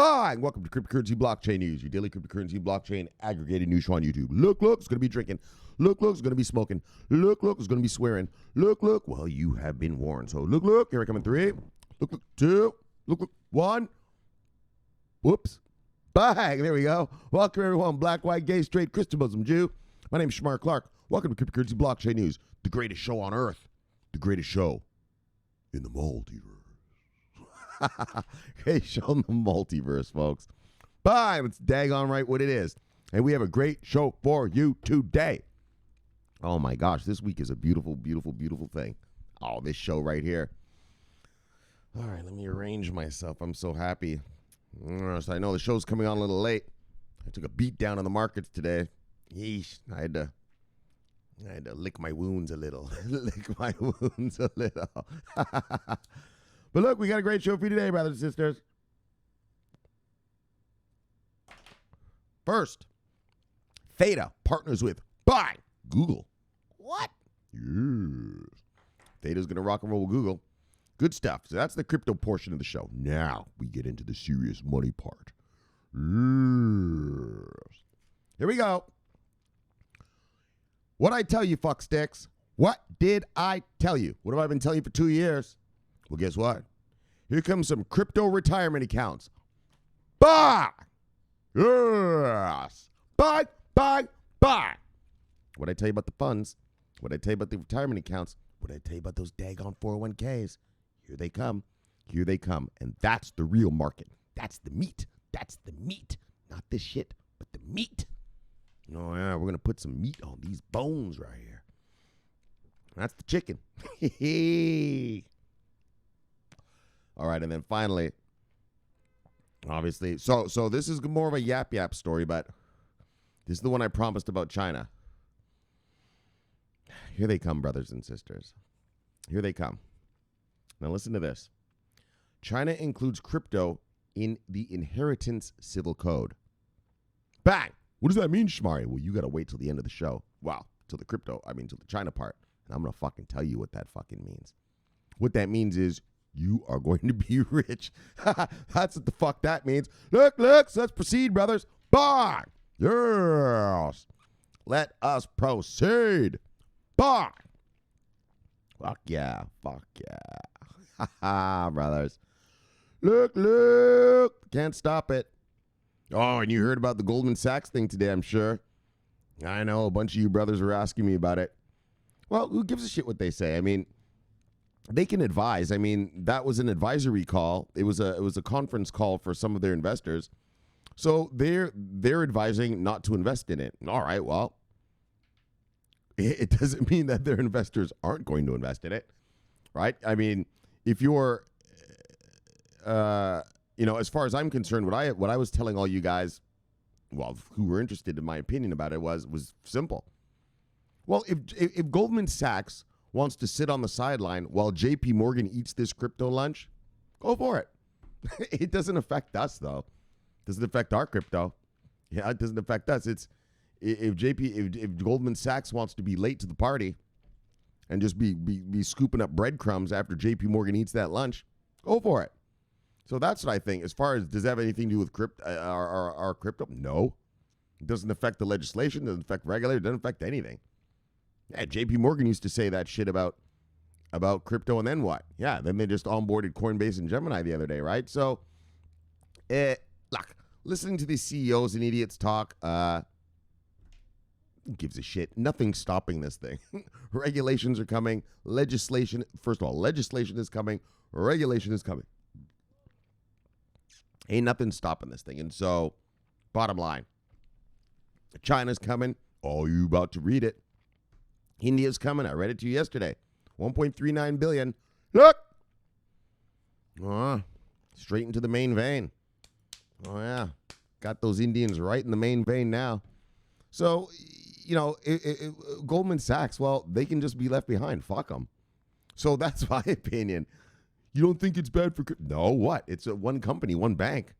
Bye! Welcome to Cryptocurrency Blockchain News, your daily cryptocurrency blockchain aggregated news show on YouTube. Look, it's going to be drinking. Look, it's going to be smoking. Look, it's going to be swearing. Look, well, you have been warned. So look, here I come in 3. Look, 2. Look, 1. Whoops. Bye! There we go. Welcome, everyone. Black, white, gay, straight, Christian, Muslim, Jew. My name is Shomari Clarke. Welcome to Cryptocurrency Blockchain News, the greatest show on earth, the greatest show in the multiverse. Great show in the multiverse, folks. Bye. It's daggone right what it is. And we have a great show for you today. Oh my gosh, this week is a beautiful, beautiful, beautiful thing. Oh, this show right here. All right, let me arrange myself. I'm so happy. So I know the show's coming on a little late. I took a beat down on the markets today. Yeesh. I had to lick my wounds a little. Lick my wounds a little. But look, we got a great show for you today, brothers and sisters. First, Theta partners with Google. What? Yes. Theta's going to rock and roll with Google. Good stuff. So that's the crypto portion of the show. Now we get into the serious money part. Yes. Here we go. What I tell you, fuck sticks? What did I tell you? What have I been telling you for 2 years? Well, guess what? Here comes some crypto retirement accounts. Buy! Yes! Buy! What I tell you about the funds? What I tell you about the retirement accounts? What I tell you about those daggone 401ks? Here they come. Here they come. And that's the real market. That's the meat. That's the meat. Not this shit, but the meat. Oh, yeah, we're going to put some meat on these bones right here. That's the chicken. All right, and then finally, obviously, so this is more of a yap story, but this is the one I promised about China. Here they come, brothers and sisters. Here they come. Now listen to this. China includes crypto in the inheritance civil code. Bang! What does that mean, Shomari? Well, you got to wait till the end of the show. Wow, till the China part. And I'm going to fucking tell you what that fucking means. What that means is you are going to be rich. That's what the fuck that means. Look, so let's proceed, brothers. Bye. Yes. Let us proceed. Bye. Fuck yeah. Ha ha, brothers. Look. Can't stop it. Oh, and you heard about the Goldman Sachs thing today, I'm sure. I know a bunch of you brothers were asking me about it. Well, who gives a shit what they say? I mean, they can advise. I mean, that was an advisory call. It was a conference call for some of their investors. So they're advising not to invest in it. All right, well, it doesn't mean that their investors aren't going to invest in it, right? I mean, if you're, as far as I'm concerned, what I was telling all you guys, well, who were interested in my opinion about it was simple. Well, if Goldman Sachs wants to sit on the sideline while JP Morgan eats this crypto lunch, go for it. It doesn't affect us, though. It doesn't affect our crypto. Yeah, it doesn't affect us. It's if Goldman Sachs wants to be late to the party and just be scooping up breadcrumbs after JP Morgan eats that lunch, go for it. So that's what I think. As far as does that have anything to do with our crypto? No. It doesn't affect the legislation. It doesn't affect regulators. It doesn't affect anything. Yeah, JP Morgan used to say that shit about crypto, and then what? Yeah, then they just onboarded Coinbase and Gemini the other day, right? So, look, listening to these CEOs and idiots talk, who gives a shit? Nothing's stopping this thing. Regulations are coming. Legislation is coming. Regulation is coming. Ain't nothing stopping this thing. And so, bottom line, China's coming. Oh, you about to read it. India's coming. I read it to you yesterday. 1.39 billion. Look. Straight into the main vein. Oh, yeah. Got those Indians right in the main vein now. So, Goldman Sachs, well, they can just be left behind. Fuck them. So that's my opinion. You don't think it's bad for... No, what? It's one company, one bank.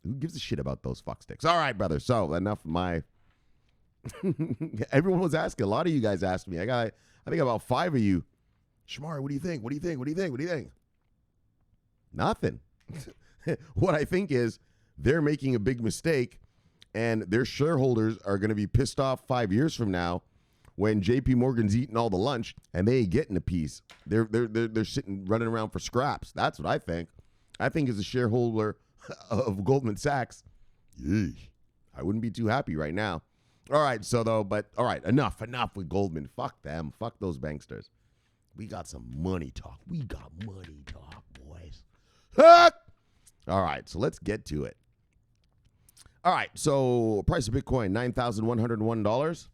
Who gives a shit about those fucksticks? All right, brother. So enough of my... Everyone was asking. A lot of you guys asked me. I think about 5 of you. Shomari, what do you think? What do you think? What do you think? What do you think? Nothing. What I think is they're making a big mistake, and their shareholders are going to be pissed off 5 years from now when JP Morgan's eating all the lunch and they ain't getting a piece. They're sitting running around for scraps. That's what I think. I think as a shareholder of Goldman Sachs, I wouldn't be too happy right now. All right, all right, enough with Goldman. Fuck them. Fuck those banksters. We got some money talk. We got money talk, boys. All right, so let's get to it. All right, so price of Bitcoin, $9,101.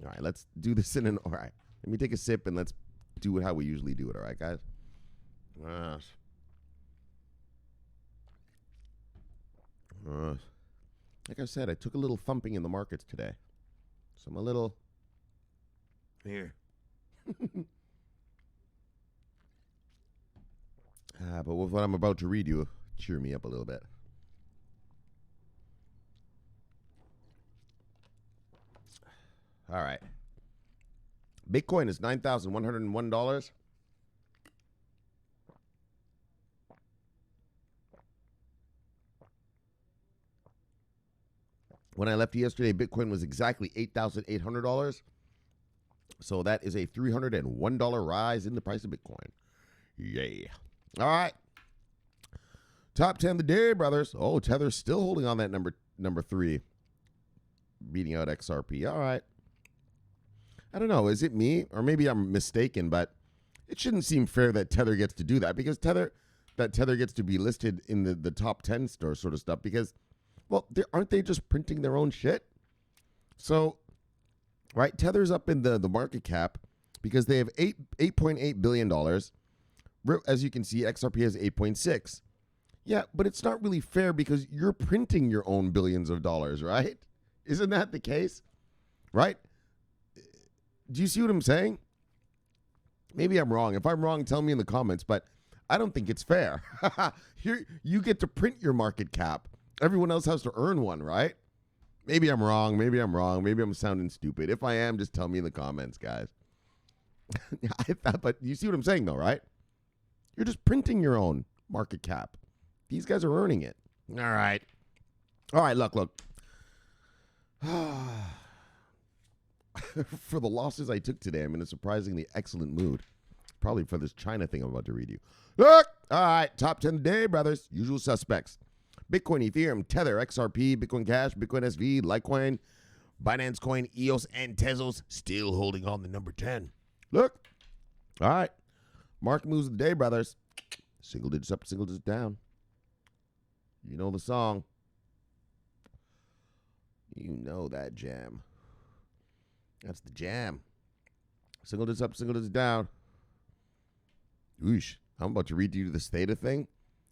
All right, let's do this all right, let me take a sip and let's do it how we usually do it, all right, guys? Like I said, I took a little thumping in the markets today. So I'm a little here. But with what I'm about to read you, cheer me up a little bit. All right. Bitcoin is $9,101. When I left yesterday, Bitcoin was exactly $8,800. So that is a $301 rise in the price of Bitcoin. Yay. All right. Top 10 of the day, brothers. Oh, Tether's still holding on that number 3. Beating out XRP. All right. I don't know. Is it me? Or maybe I'm mistaken, but it shouldn't seem fair that Tether gets to do that because Tether gets to be listed in the top 10 store sort of stuff because, well, aren't they just printing their own shit? So, right, Tether's up in the market cap because they have $8.8 billion. As you can see, XRP has 8.6. Yeah, but it's not really fair because you're printing your own billions of dollars, right? Isn't that the case? Right? Do you see what I'm saying? Maybe I'm wrong. If I'm wrong, tell me in the comments, but I don't think it's fair. Here, you get to print your market cap. Everyone else has to earn one, right? Maybe I'm wrong. Maybe I'm sounding stupid. If I am, just tell me in the comments, guys. But you see what I'm saying, though, right? You're just printing your own market cap. These guys are earning it. All right. Look. For the losses I took today, I'm in a surprisingly excellent mood. Probably for this China thing I'm about to read you. Look! All right, top 10 today, brothers. Usual suspects. Bitcoin, Ethereum, Tether, XRP, Bitcoin Cash, Bitcoin SV, Litecoin, Binance Coin, EOS, and Tezos still holding on to number 10. Look. All right. Market moves of the day, brothers. Single digits up, single digits down. You know the song. You know that jam. That's the jam. Single digits up, single digits down. Oosh. I'm about to read you this Theta thing.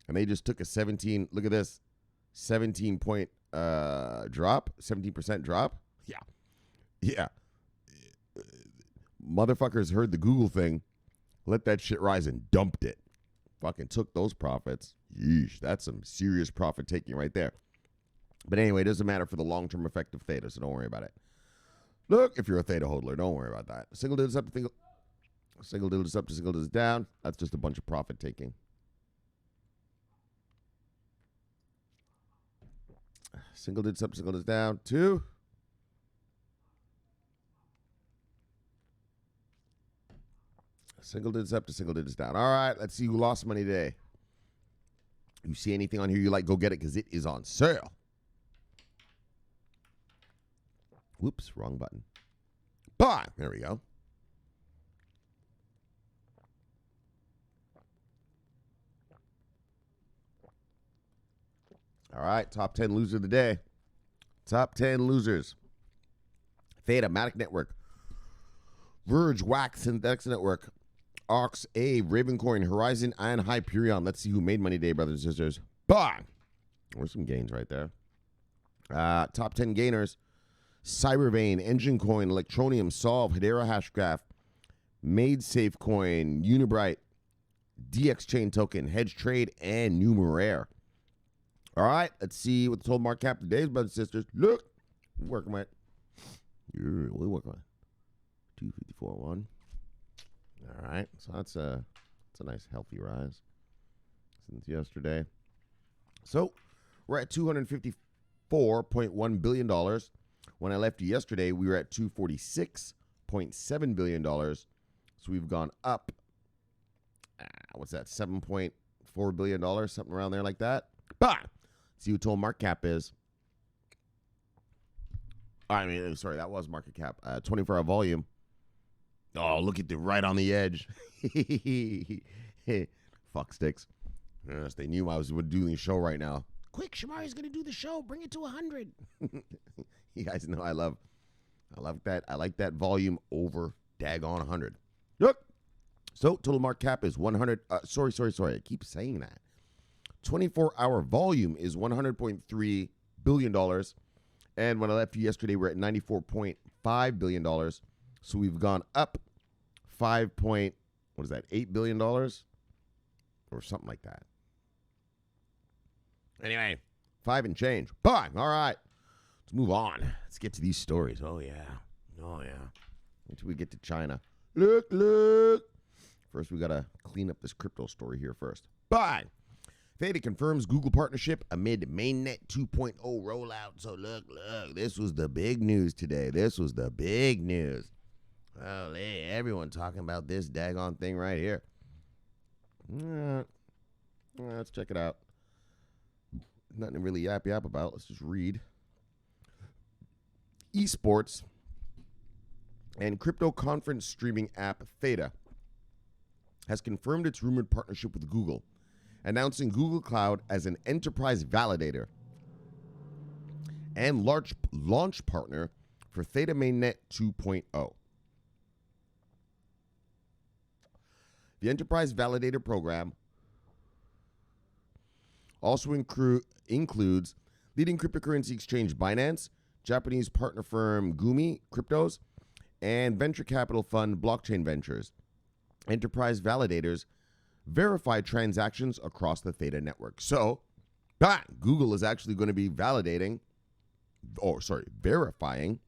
And they just took a 17, look at this, 17-point drop, 17% drop. Yeah. Motherfuckers heard the Google thing, let that shit rise and dumped it. Fucking took those profits. Yeesh, that's some serious profit taking right there. But anyway, it doesn't matter for the long-term effect of Theta, so don't worry about it. Look, if you're a Theta holder, don't worry about that. Single digits up to single digits up to single digits down. That's just a bunch of profit taking. Single digits up, single digits down. 2. Single digits up to single digits down. All right, let's see who lost money today. You see anything on here you like, go get it because it is on sale. Whoops, wrong button. Buy. There we go. All right, top 10 loser of the day. Top 10 losers. Theta, Matic Network, Verge, Wax, Synthex Network, Ox, A, Ravencoin, Horizon, and Hyperion. Let's see who made money today, brothers and sisters. Bang! There's some gains right there. Top 10 gainers. Cybervein, Engine Coin, Electronium, Solve, Hedera Hashgraph, MadeSafe Coin, Unibright, DX Chain Token, Hedge Trade, and Numeraire. All right, let's see what the total market cap today is, brothers and sisters. Look, we're working with. We're working on 254.1. All right, so that's a nice healthy rise since yesterday. So We're at $254.1 billion. When I left you yesterday, we were at $246.7 billion. So we've gone up, what's that, $7.4 billion, something around there like that. But see what total market cap is. Sorry, that was market cap. 24-hour volume. Oh, look at the right on the edge. Fuck sticks. Yes, they knew I was doing the show right now. Quick, Shomari's going to do the show. Bring it to 100. You guys know I like that. I like that volume over daggone 100. Look. So total market cap is 100. Sorry. I keep saying that. 24-hour volume is $100.3 billion. And when I left you yesterday, we're at $94.5 billion. So we've gone up $8 billion? Or something like that. Anyway, 5 and change. But, all right. Let's move on. Let's get to these stories. Oh, yeah. Until we get to China. Look. First, we got to clean up this crypto story here first. Bye. Theta confirms Google partnership amid Mainnet 2.0 rollout. So look, this was the big news today. Holy, everyone talking about this daggone thing right here. Let's check it out. Nothing to really yap about. Let's just read. Esports and crypto conference streaming app Theta has confirmed its rumored partnership with Google, announcing Google Cloud as an enterprise validator and launch partner for Theta Mainnet 2.0. The enterprise validator program also includes leading cryptocurrency exchange Binance, Japanese partner firm Gumi Cryptos, and venture capital fund Blockchain Ventures. Enterprise validators verify transactions across the Theta network. So, Google is actually going to be verifying,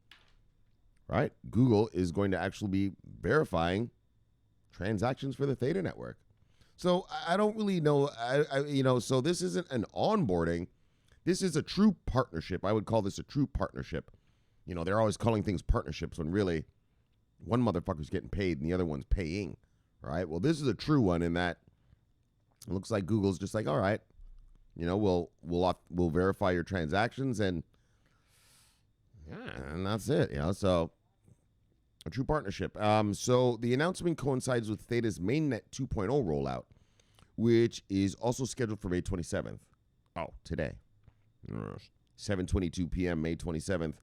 right? Google is going to actually be verifying transactions for the Theta network. So I don't really know, so this isn't an onboarding. This is a true partnership. I would call this a true partnership. They're always calling things partnerships when really one motherfucker's getting paid and the other one's paying, right? Well, this is a true one in that it looks like Google's just like, all right, we'll verify your transactions and that's it, so a true partnership. So the announcement coincides with Theta's Mainnet 2.0 rollout, which is also scheduled for May 27th. Oh, today. 7:22 p.m., May 27th,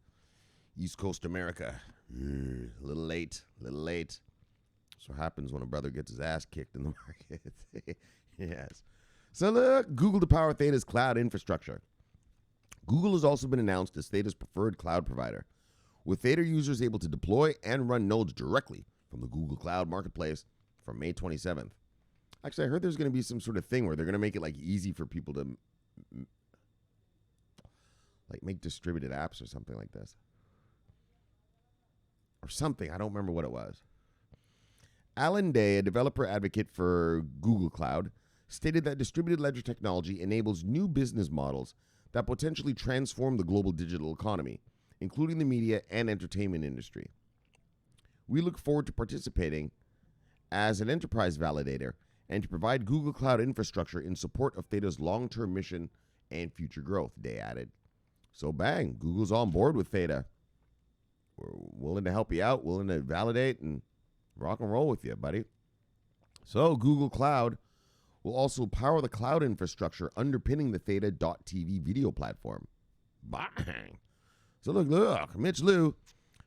East Coast America. A little late. That's what happens when a brother gets his ass kicked in the market. Yes. So look, Google to power Theta's cloud infrastructure. Google has also been announced as Theta's preferred cloud provider, with Theta users able to deploy and run nodes directly from the Google Cloud Marketplace from May 27th. Actually, I heard there's going to be some sort of thing where they're going to make it easy for people to make distributed apps or something like this. Or something. I don't remember what it was. Alan Day, a developer advocate for Google Cloud, stated that distributed ledger technology enables new business models that potentially transform the global digital economy, including the media and entertainment industry. We look forward to participating as an enterprise validator and to provide Google Cloud infrastructure in support of Theta's long-term mission and future growth, Day added. So bang, Google's on board with Theta. We're willing to help you out, willing to validate and rock and roll with you, buddy. So Google Cloud will also power the cloud infrastructure underpinning the Theta.tv video platform. Bang! So look, Mitch Liu,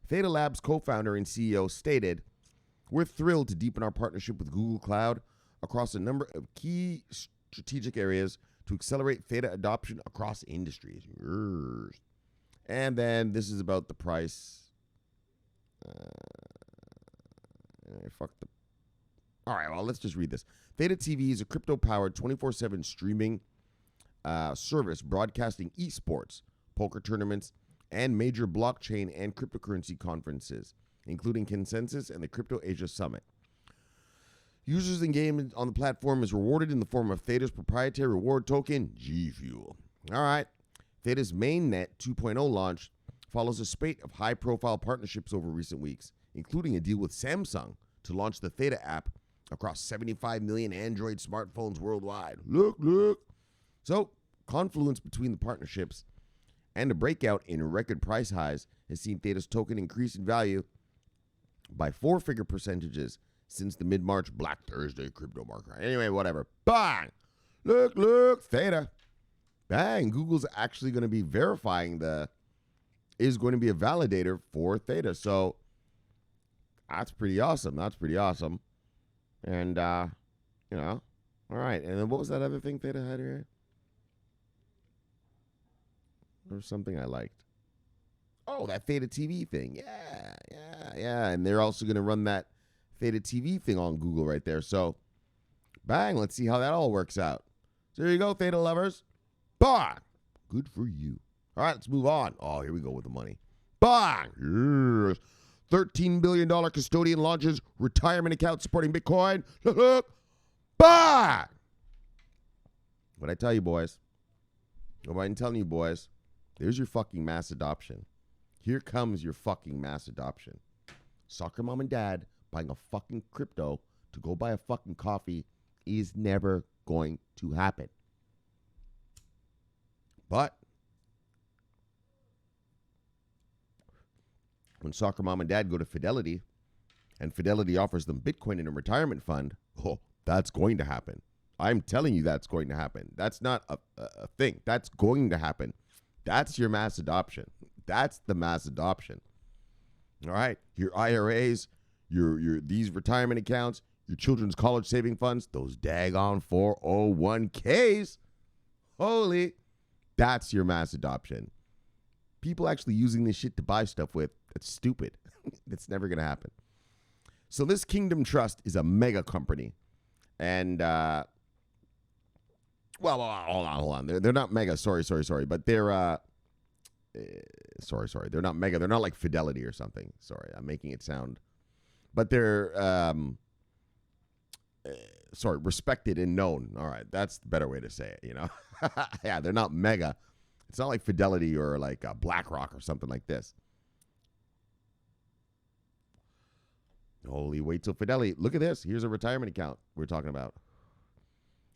Theta Labs co-founder and CEO, stated, "We're thrilled to deepen our partnership with Google Cloud across a number of key strategic areas to accelerate Theta adoption across industries." And then this is about the price. All right, well, let's just read this. Theta TV is a crypto-powered 24/7 streaming service broadcasting esports, poker tournaments, and major blockchain and cryptocurrency conferences, including Consensus and the Crypto Asia Summit. Users engagement on the platform is rewarded in the form of Theta's proprietary reward token, G Fuel. All right, Theta's Mainnet 2.0 launch follows a spate of high-profile partnerships over recent weeks, including a deal with Samsung to launch the Theta app across 75 million Android smartphones worldwide. Look. So, confluence between the partnerships and a breakout in record price highs has seen Theta's token increase in value by four-figure percentages since the mid-March Black Thursday crypto market. Anyway, whatever. Bang! Look, Theta. Bang! Google's actually going to be is going to be a validator for Theta. So that's pretty awesome. And, all right. And then what was that other thing Theta had here? There was something I liked. Oh, that Theta TV thing. Yeah. And they're also going to run that Theta TV thing on Google right there. So, bang, let's see how that all works out. So there you go, Theta lovers. Bang! Good for you. All right, let's move on. Oh, here we go with the money. Bang! Yes. $13 billion Custodian launches retirement account supporting Bitcoin. Bang! What I tell you, boys. What I'm telling you, boys. There's your fucking mass adoption. Here comes your fucking mass adoption. Soccer mom and dad buying a fucking crypto to go buy a fucking coffee is never going to happen. But when soccer mom and dad go to Fidelity and Fidelity offers them Bitcoin in a retirement fund, that's going to happen. I'm telling you that's going to happen. That's not a thing. That's going to happen. That's your mass adoption. That's the mass adoption. All right. Your IRAs, your these retirement accounts, your children's college saving funds, those daggone 401ks. Holy, that's your mass adoption. People actually using this shit to buy stuff with, that's stupid. That's never going to happen. So this Kingdom Trust is a mega company. And, hold on. They're not mega. Sorry. But they're, sorry. They're not mega. They're not like Fidelity or something. Sorry, I'm making it sound. But they're, respected and known. All right, that's the better way to say it, Yeah, they're not mega. It's not like Fidelity or like BlackRock or something like this. Holy, wait till Fidelity. Look at this. Here's a retirement account we're talking about.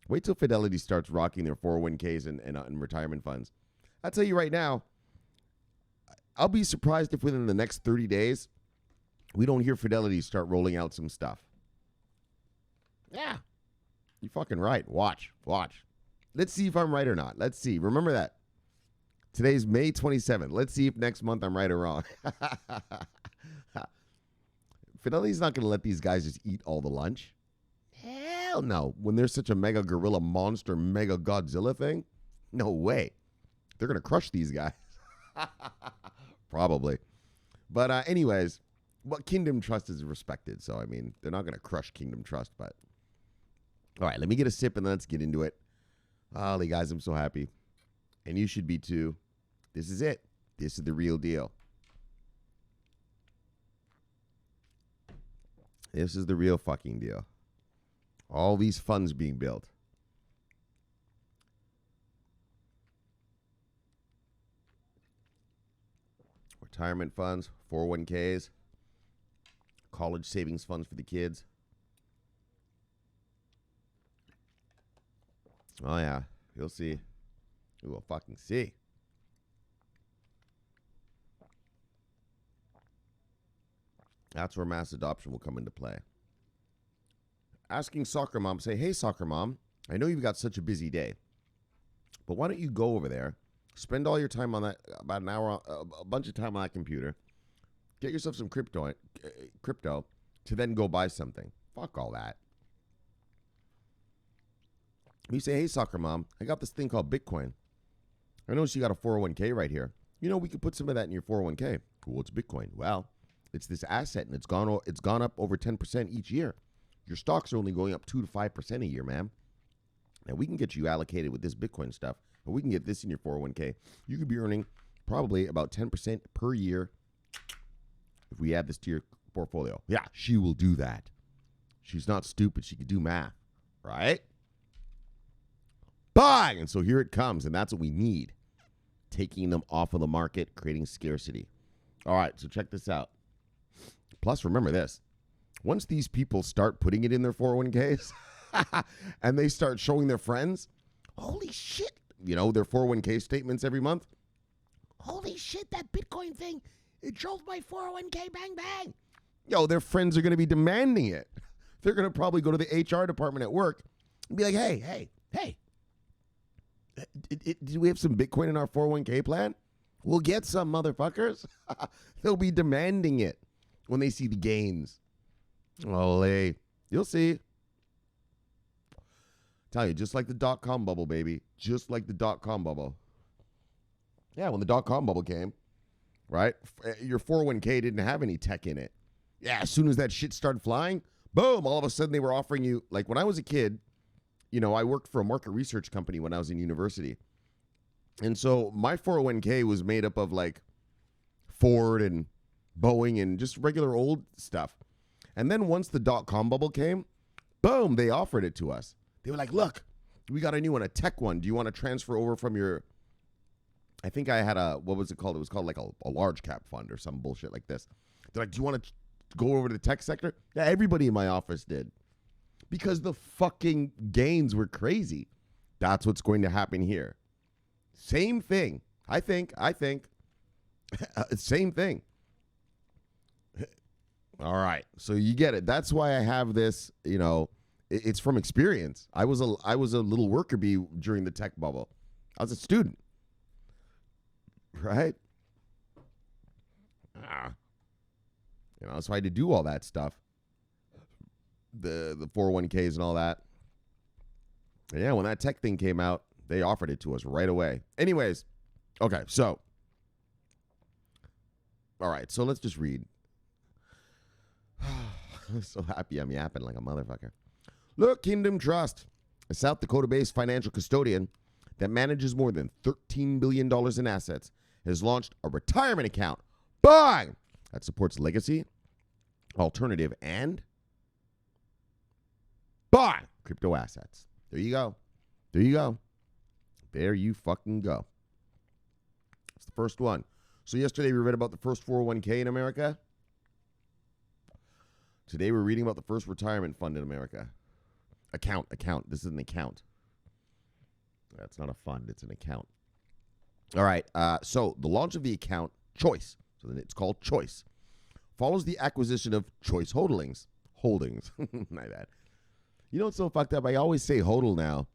Wait till Fidelity starts rocking their 401ks and retirement funds. I'll tell you right now, I'll be surprised if within the next 30 days, we don't hear Fidelity start rolling out some stuff. Yeah, you're fucking right. Watch. Let's see if I'm right or not. Let's see. Remember that. Today's May 27th. Let's see if next month I'm right or wrong. Fidelity's not going to let these guys just eat all the lunch. Hell no. When there's such a mega gorilla monster, mega Godzilla thing, no way. They're going to crush these guys. Probably. But anyways, Kingdom Trust is respected. So, I mean, they're not going to crush Kingdom Trust. But all right, let me get a sip and then let's get into it. Holy guys, I'm so happy. And you should be too. This is it. This is the real deal. This is the real fucking deal. All these funds being built. Retirement funds, 401ks, college savings funds for the kids. Oh, yeah. You'll see. We will fucking see. That's where mass adoption will come into play. Asking soccer mom, say, hey, soccer mom, I know you've got such a busy day, but why don't you go over there, spend all your time on that, about an hour, a bunch of time on that computer, get yourself some crypto to then go buy something. Fuck all that. You say, hey, soccer mom, I got this thing called Bitcoin. I know she got a 401k right here. We could put some of that in your 401k. Cool, it's Bitcoin. Well, it's this asset, and it's gone up over 10% each year. Your stocks are only going up 2 to 5% a year, ma'am. And we can get you allocated with this Bitcoin stuff, but we can get this in your 401k. You could be earning probably about 10% per year if we add this to your portfolio. Yeah, she will do that. She's not stupid. She could do math, right? Bang! And so here it comes, and that's what we need. taking them off of the market, creating scarcity. All right, so check this out. Plus, remember this. Once these people start putting it in their 401ks and they start showing their friends, holy shit, their 401k statements every month. Holy shit, that Bitcoin thing, it drove my 401k bang bang. Their friends are going to be demanding it. They're going to probably go to the HR department at work and be like, hey, do we have some Bitcoin in our 401k plan? We'll get some, motherfuckers. They'll be demanding it when they see the gains. Olé. You'll see. Tell you, just like the dot-com bubble, baby. Just like the dot-com bubble. Yeah, when the dot-com bubble came, right, your 401k didn't have any tech in it. Yeah, as soon as that shit started flying, boom, all of a sudden they were offering you, like when I was a kid, I worked for a market research company when I was in university. And so my 401k was made up of like Ford and Boeing and just regular old stuff. And then once the dot-com bubble came, boom, they offered it to us. They were like, look, we got a new one, a tech one. Do you want to transfer over from your, I think I had what was it called? It was called like a large cap fund or some bullshit like this. They're like, do you want to go over to the tech sector? Yeah, everybody in my office did. Because the fucking gains were crazy. That's what's going to happen here. Same thing. I think. Same thing. All right. So you get it. That's why I have this, it's from experience. I was a little worker bee during the tech bubble. I was a student. Right? So I had to do all that stuff. The 401ks and all that. And yeah, when that tech thing came out, they offered it to us right away. Anyways, okay, so. All right, so let's just read. I'm so happy I'm yapping like a motherfucker. Look, Kingdom Trust, a South Dakota-based financial custodian that manages more than $13 billion in assets, has launched a retirement account. Bang! That supports legacy, alternative, and bang! Crypto assets. There you go. There you go. There you fucking go. It's the first one. So yesterday we read about the first 401k in America. Today we're reading about the first retirement fund in America. Account. This is an account. That's not a fund. It's an account. All right. So the launch of the account, Choice, so then it's called Choice, follows the acquisition of Choice Holdings. My bad. You know what's so fucked up? I always say hodl now,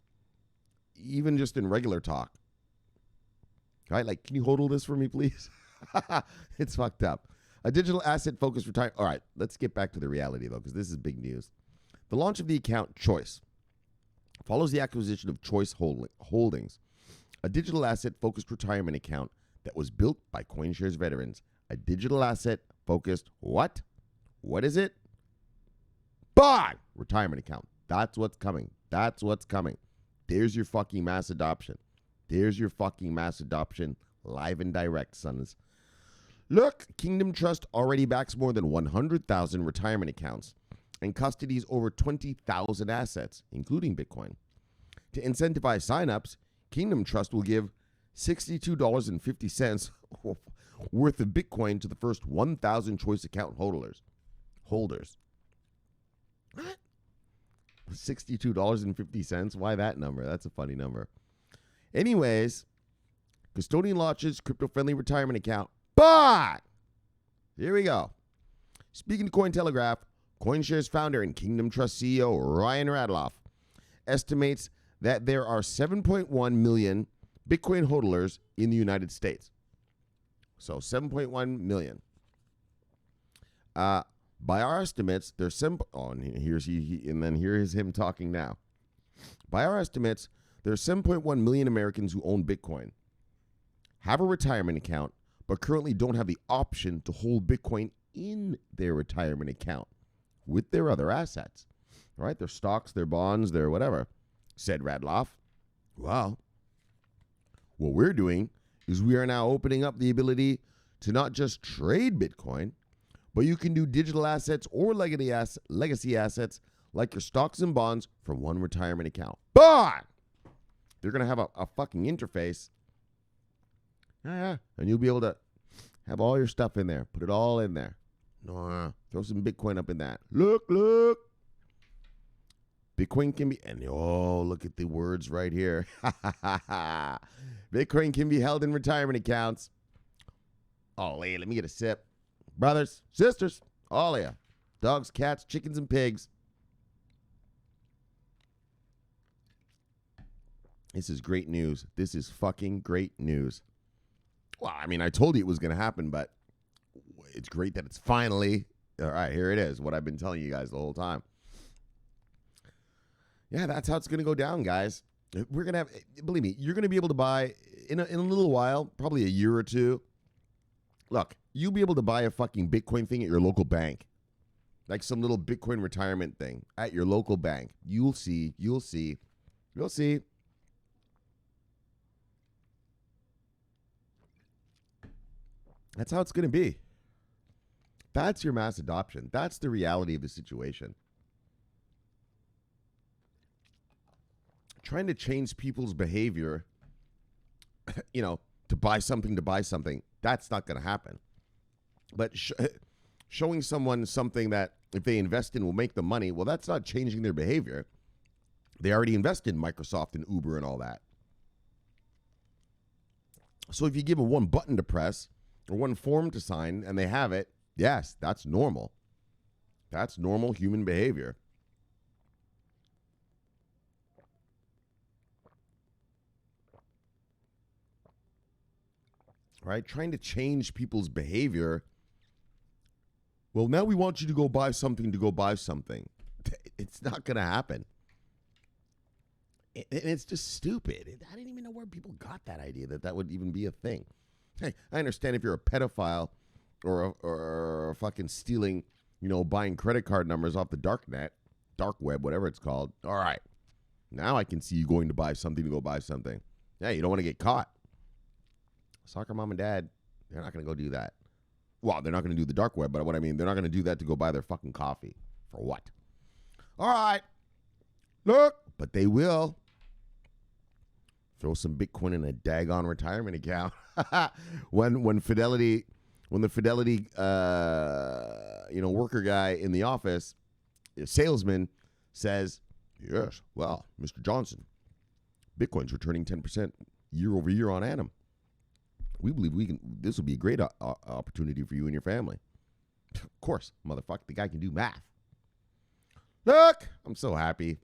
even just in regular talk. All right, like, can you hodl this for me, please? It's fucked up. A digital asset-focused retirement. All right, let's get back to the reality, though, because this is big news. The launch of the account Choice follows the acquisition of Choice Holdings, a digital asset-focused retirement account that was built by CoinShares veterans. A digital asset-focused what? What is it? Buy! Retirement account. That's what's coming. That's what's coming. There's your fucking mass adoption. There's your fucking mass adoption live and direct, sons. Look, Kingdom Trust already backs more than 100,000 retirement accounts and custodies over 20,000 assets, including Bitcoin. To incentivize signups, Kingdom Trust will give $62.50 worth of Bitcoin to the first 1,000 Choice account holders. What? $62.50? Why that number? That's a funny number. Anyways, Custodian launches crypto-friendly retirement account. But here we go. Speaking to Cointelegraph, CoinShares founder and Kingdom Trust CEO Ryan Radloff estimates that there are 7.1 million Bitcoin hodlers in the United States. So 7.1 million. By our estimates, there's and here is him talking now. By our estimates, there's 7.1 million Americans who own Bitcoin, have a retirement account, but currently don't have the option to hold Bitcoin in their retirement account with their other assets. All right, their stocks, their bonds, their whatever, said Radloff. Well, what we're doing is we are now opening up the ability to not just trade Bitcoin, but you can do digital assets or legacy assets like your stocks and bonds from one retirement account. But they're going to have a fucking interface Yeah. And you'll be able to have all your stuff in there. Put it all in there. No, throw some Bitcoin up in that. Look. Bitcoin can be, and look at the words right here. Bitcoin can be held in retirement accounts. Oh, hey, let me get a sip. Brothers, sisters, all of you. Dogs, cats, chickens, and pigs. This is great news. This is fucking great news. Well, I mean, I told you it was going to happen, but it's great that it's finally, all right, here it is, what I've been telling you guys the whole time. Yeah, that's how it's going to go down, guys. We're going to have, believe me, you're going to be able to buy, in a little while, probably a year or two. Look, you'll be able to buy a fucking Bitcoin thing at your local bank. Like some little Bitcoin retirement thing at your local bank. You'll see. That's how it's going to be. That's your mass adoption. That's the reality of the situation. Trying to change people's behavior, to buy something, that's not going to happen. But showing someone something that if they invest in will make them money, well, that's not changing their behavior. They already invested in Microsoft and Uber and all that. So if you give them one button to press or one form to sign and they have it, yes, that's normal. That's normal human behavior. Right? Trying to change people's behavior. Well, now we want you to go buy something. It's not going to happen. It's just stupid. I didn't even know where people got that idea that would even be a thing. Hey, I understand if you're a pedophile or fucking stealing, buying credit card numbers off the dark web, whatever it's called. All right. Now I can see you going to buy something to go buy something. Yeah, you don't want to get caught. Soccer mom and dad, they're not going to go do that. Well, they're not going to do the dark web, but what I mean, they're not going to do that to go buy their fucking coffee. For what? All right. Look, but they will. Throw some Bitcoin in a daggone retirement account. when the Fidelity, worker guy in the office, salesman says, yes, well, Mr. Johnson, Bitcoin's returning 10% year over year on Atom. We believe this will be a great opportunity for you and your family. Of course, motherfucker, the guy can do math. Look, I'm so happy.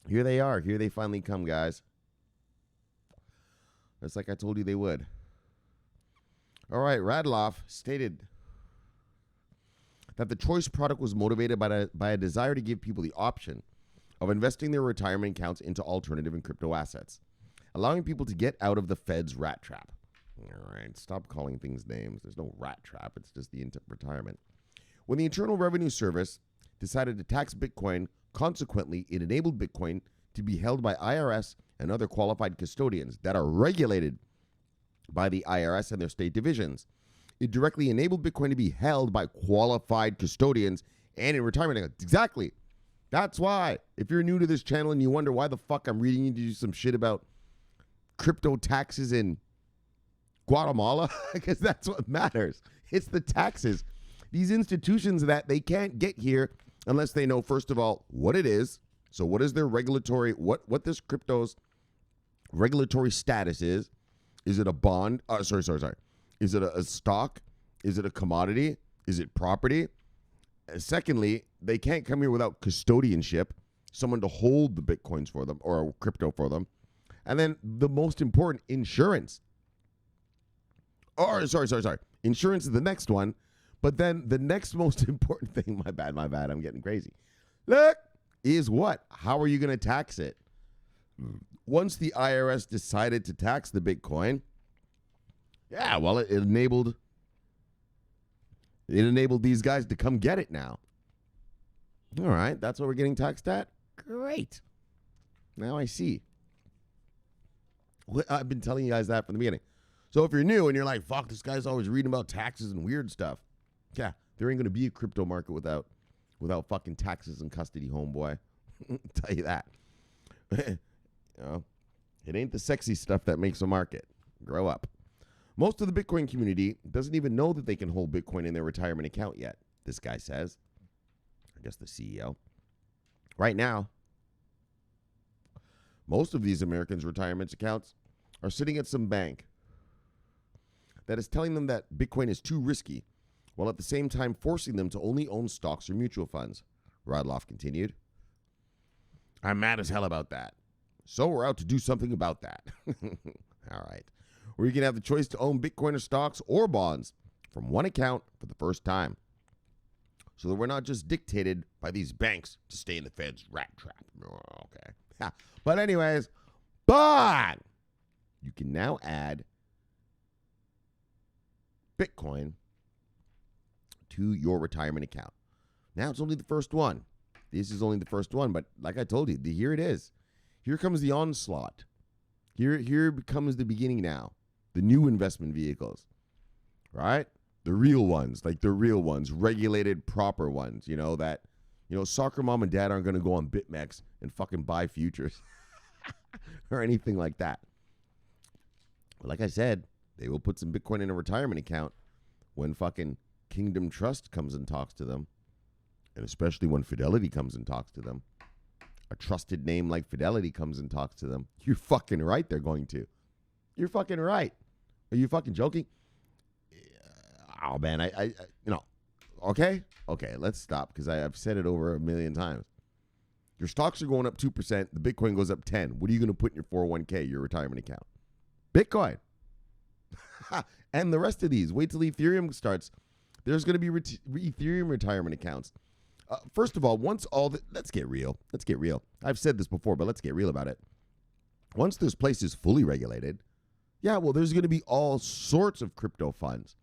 Here they are. Here they finally come, guys. It's like I told you they would. All right, Radloff stated that the choice product was motivated by a desire to give people the option of investing their retirement accounts into alternative and crypto assets, allowing people to get out of the Fed's rat trap. All right, stop calling things names. There's no rat trap. It's just the retirement. When the Internal Revenue Service decided to tax Bitcoin, consequently, it enabled Bitcoin to be held by IRS and other qualified custodians that are regulated by the IRS and their state divisions. It directly enabled Bitcoin to be held by qualified custodians and in retirement accounts. Exactly. That's why, if you're new to this channel and you wonder why the fuck I'm reading you some shit about crypto taxes in Guatemala, because that's what matters. It's the taxes. These institutions that they can't get here unless they know, first of all, what it is. So what is their regulatory, what this crypto's regulatory status is? Is it a bond? Sorry. Is it a stock? Is it a commodity? Is it property? Secondly, they can't come here without custodianship, someone to hold the Bitcoins for them or crypto for them. And then the most important, insurance. Sorry. Insurance is the next one. But then the next most important thing, my bad, I'm getting crazy. Look, is what? How are you going to tax it? Once the IRS decided to tax the Bitcoin, yeah, well, it enabled these guys to come get it now. All right, that's what we're getting taxed at? Great. Now I see. I've been telling you guys that from the beginning. So if you're new and you're like, fuck, this guy's always reading about taxes and weird stuff. Yeah, there ain't going to be a crypto market without fucking taxes and custody, homeboy. Tell you that. It ain't the sexy stuff that makes a market. Grow up. Most of the Bitcoin community doesn't even know that they can hold Bitcoin in their retirement account yet, this guy says. I guess the CEO. Right now, most of these Americans' retirement accounts are sitting at some bank that is telling them that Bitcoin is too risky, while at the same time forcing them to only own stocks or mutual funds. Radloff continued. I'm mad as hell about that. So we're out to do something about that. All right. Where you can have the choice to own Bitcoin or stocks or bonds from one account for the first time. So that we're not just dictated by these banks to stay in the Fed's rat trap. Okay. But anyways, but you can now add Bitcoin to your retirement account. Now it's only the first one. This is only the first one, but like I told you, here it is. Here comes the onslaught. Here becomes the beginning now. The new investment vehicles, right? The real ones, like the real ones, regulated, proper ones, that, soccer mom and dad aren't going to go on BitMEX and fucking buy futures or anything like that. But like I said, they will put some Bitcoin in a retirement account when fucking Kingdom Trust comes and talks to them. And especially when Fidelity comes and talks to them. A trusted name like Fidelity comes and talks to them. You're fucking right they're going to. You're fucking right. Are you fucking joking? Oh, man, okay? Okay, let's stop because I've said it over 1 million times. Your stocks are going up 2%. The Bitcoin goes up 10. What are you going to put in your 401k, your retirement account? Bitcoin. And the rest of these. Wait till Ethereum starts. There's going to be Ethereum retirement accounts. First of all, let's get real. Let's get real. I've said this before, but let's get real about it. Once this place is fully regulated, there's going to be all sorts of crypto funds.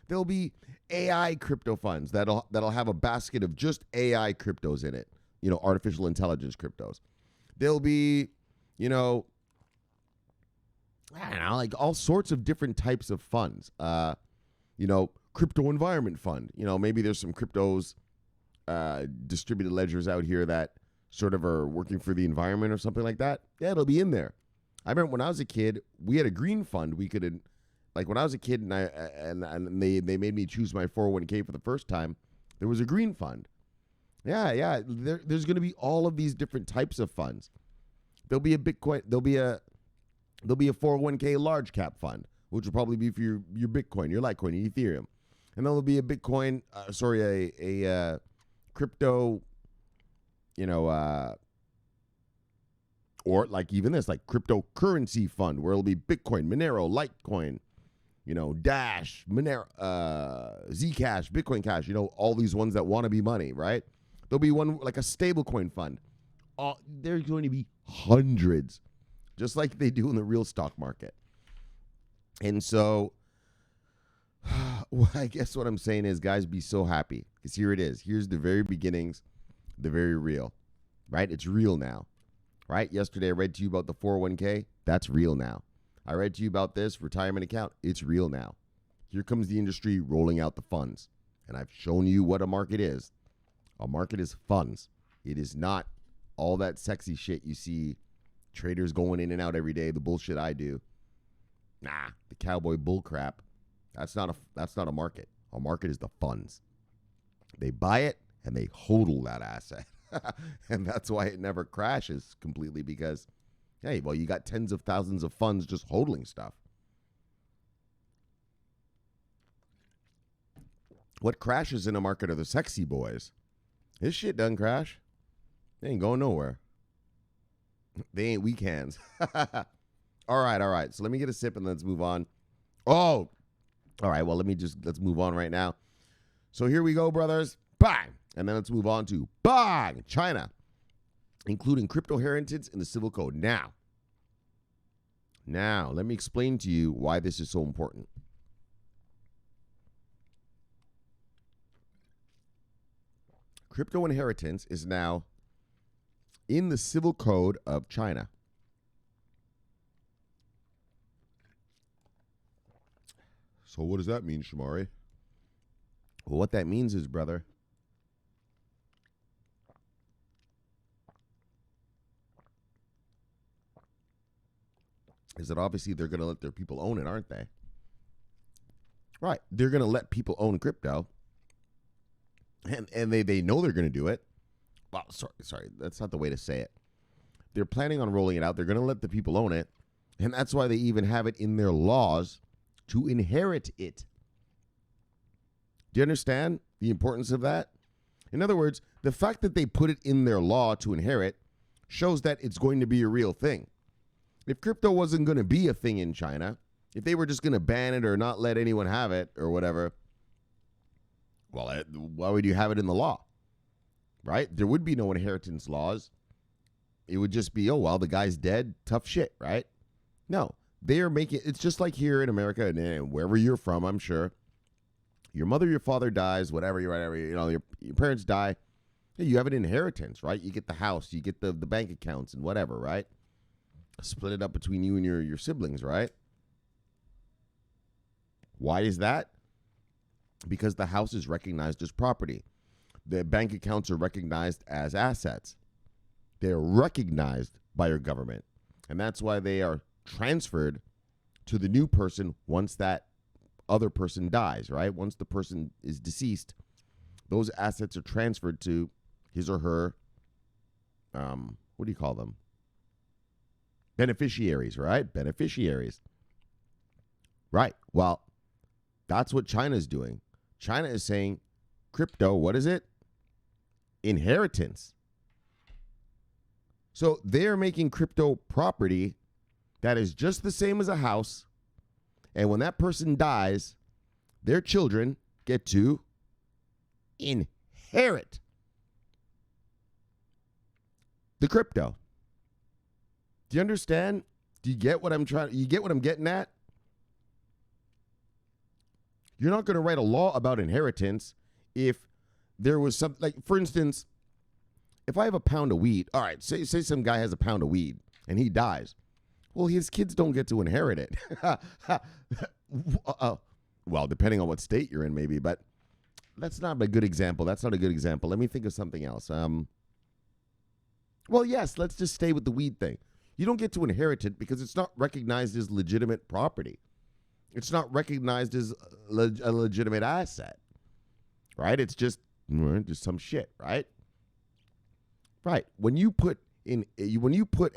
There'll be AI crypto funds that'll have a basket of just AI cryptos in it. Artificial intelligence cryptos. There'll be, I don't know, like all sorts of different types of funds. Crypto environment fund. Maybe there's some cryptos, distributed ledgers out here that sort of are working for the environment or something like that. Yeah, it'll be in there. I remember when I was a kid, we had a green fund. We could, like when I was a kid and they made me choose my 401k for the first time, there was a green fund. Yeah. There's going to be all of these different types of funds. There'll be a Bitcoin. There'll be a 401k large cap fund, which will probably be for your Bitcoin, your Litecoin, your Ethereum. And then there'll be a Bitcoin, a crypto, or like even this, like cryptocurrency fund, where it'll be Bitcoin, Monero, Litecoin, Dash, Monero, Zcash, Bitcoin Cash, all these ones that want to be money, right? There'll be one like a stablecoin fund. There's going to be hundreds, just like they do in the real stock market. And so, I guess what I'm saying is, guys, be so happy. Because here it is. Here's the very beginnings, the very real, right? It's real now, right? Yesterday I read to you about the 401k. That's real now. I read to you about this retirement account. It's real now. Here comes the industry rolling out the funds. And I've shown you what a market is. A market is funds. It is not all that sexy shit you see traders going in and out every day, the bullshit I do. Nah, the cowboy bull crap. That's not a market. A market is the funds. They buy it and they hodl that asset. And that's why it never crashes completely because, hey, well, you got tens of thousands of funds just hodling stuff. What crashes in a market are the sexy boys. This shit doesn't crash. They ain't going nowhere. They ain't weak hands. All right. So let me get a sip and let's move on. Oh, all right. Well, let's move on right now. So here we go, brothers. Bang. And then let's move on to bang, China, including crypto inheritance in the civil code. Now, let me explain to you why this is so important. Crypto inheritance is now in the civil code of China. So what does that mean, Shomari? Well, what that means is, brother, is that obviously they're going to let their people own it, aren't they? Right. They're going to let people own crypto. And they know they're going to do it. Well, sorry. That's not the way to say it. They're planning on rolling it out. They're going to let the people own it. And that's why they even have it in their laws to inherit it. Do you understand the importance of that? In other words, the fact that they put it in their law to inherit shows that it's going to be a real thing. If crypto wasn't going to be a thing in China, if they were just going to ban it or not let anyone have it or whatever, well, why would you have it in the law? Right? There would be no inheritance laws. It would just be, oh, well, the guy's dead. Tough shit, right? No, they are making it's just like here in America and wherever you're from, I'm sure. Your mother, your father dies, whatever, your parents die. You have an inheritance, right? You get the house, you get the bank accounts and whatever, right? Split it up between you and your siblings, right? Why is that? Because the house is recognized as property. The bank accounts are recognized as assets. They're recognized by your government. And that's why they are transferred to the new person once that other person dies, right? Once the person is deceased, those assets are transferred to his or her, what do you call them? Beneficiaries, right? Beneficiaries. Right. Well, that's what China is doing. China is saying crypto, what is it? Inheritance. So they're making crypto property that is just the same as a house. And when that person dies, their children get to inherit the crypto. Do you understand? Do you get what I'm getting at? You're not going to write a law about inheritance if there was some, like, for instance, if I have a pound of weed, all right, say some guy has a pound of weed and he dies. Well, his kids don't get to inherit it. Well, depending on what state you're in, maybe, but that's not a good example. Let me think of something else. Well, yes, let's just stay with the weed thing. You don't get to inherit it because it's not recognized as legitimate property. It's not recognized as a legitimate asset, right? It's just some shit, right? Right. When you put an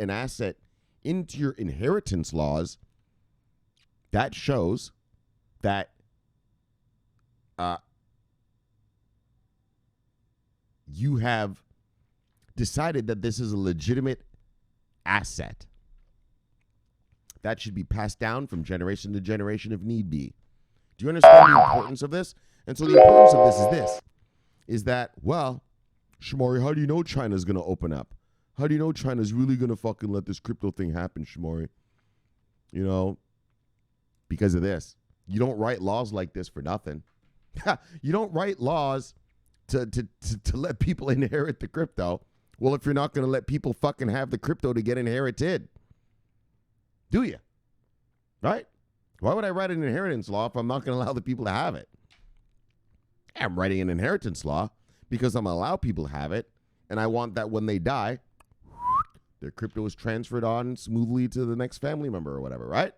asset into your inheritance laws, that shows that you have decided that this is a legitimate asset that should be passed down from generation to generation if need be. Do you understand the importance of this? And so the importance of this is that, well, Shomari, how do you know China's going to open up? How do you know China's really going to fucking let this crypto thing happen, Shomari? You know, because of this. You don't write laws like this for nothing. You don't write laws to let people inherit the crypto. Well, if you're not going to let people fucking have the crypto to get inherited, do you? Right? Why would I write an inheritance law if I'm not going to allow the people to have it? I'm writing an inheritance law because I'm going to allow people to have it, and I want that when they die, their crypto is transferred on smoothly to the next family member or whatever, right?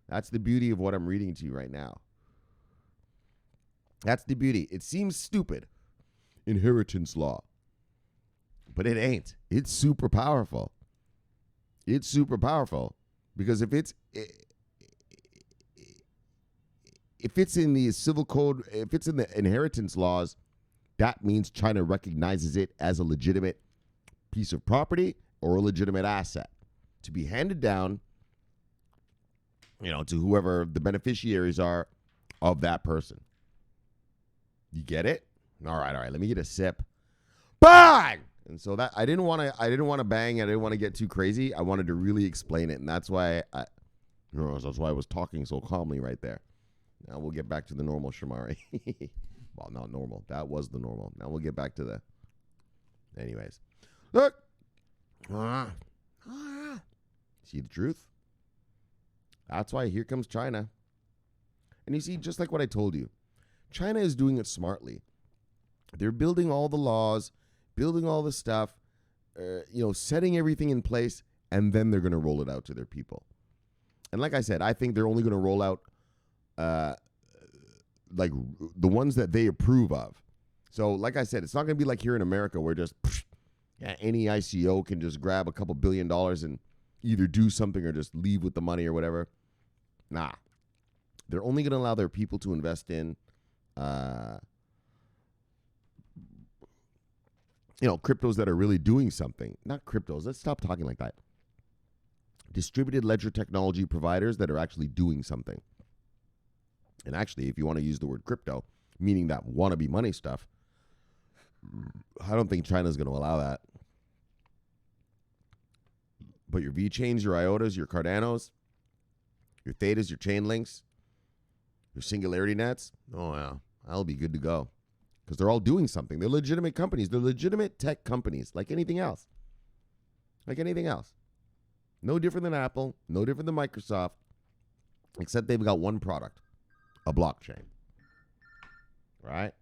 That's the beauty of what I'm reading to you right now. That's the beauty. It seems stupid, inheritance law, but it ain't. It's super powerful. It's super powerful because if it's in the civil code, if it's in the inheritance laws, that means China recognizes it as a legitimate piece of property or a legitimate asset to be handed down, to whoever the beneficiaries are of that person. You get it? All right. Let me get a sip. Bang! And so that I didn't want to bang. I didn't want to get too crazy. I wanted to really explain it, and that's why I was talking so calmly right there. Now we'll get back to the normal Shomari. Well, not normal. That was the normal. Now we'll get back to the. Anyways, look. See the truth? That's why here comes China. And you see, just like what I told you, China is doing it smartly. They're building all the laws, building all the stuff, setting everything in place, and then they're going to roll it out to their people. And like I said, I think they're only going to roll out like the ones that they approve of. So like I said, it's not going to be like here in America where just any ICO can just grab a couple $1 billion and either do something or just leave with the money or whatever. Nah. They're only going to allow their people to invest in cryptos that are really doing something. Not cryptos. Let's stop talking like that. Distributed ledger technology providers that are actually doing something. And actually, if you want to use the word crypto, meaning that wannabe money stuff, I don't think China's going to allow that. But your VeChains, your IOTAs, your Cardanos, your Thetas, your Chainlinks, your Singularity Nets, oh yeah, that'll be good to go. Because they're all doing something. They're legitimate companies. They're legitimate tech companies, like anything else. Like anything else. No different than Apple, no different than Microsoft, except they've got one product, a blockchain. Right?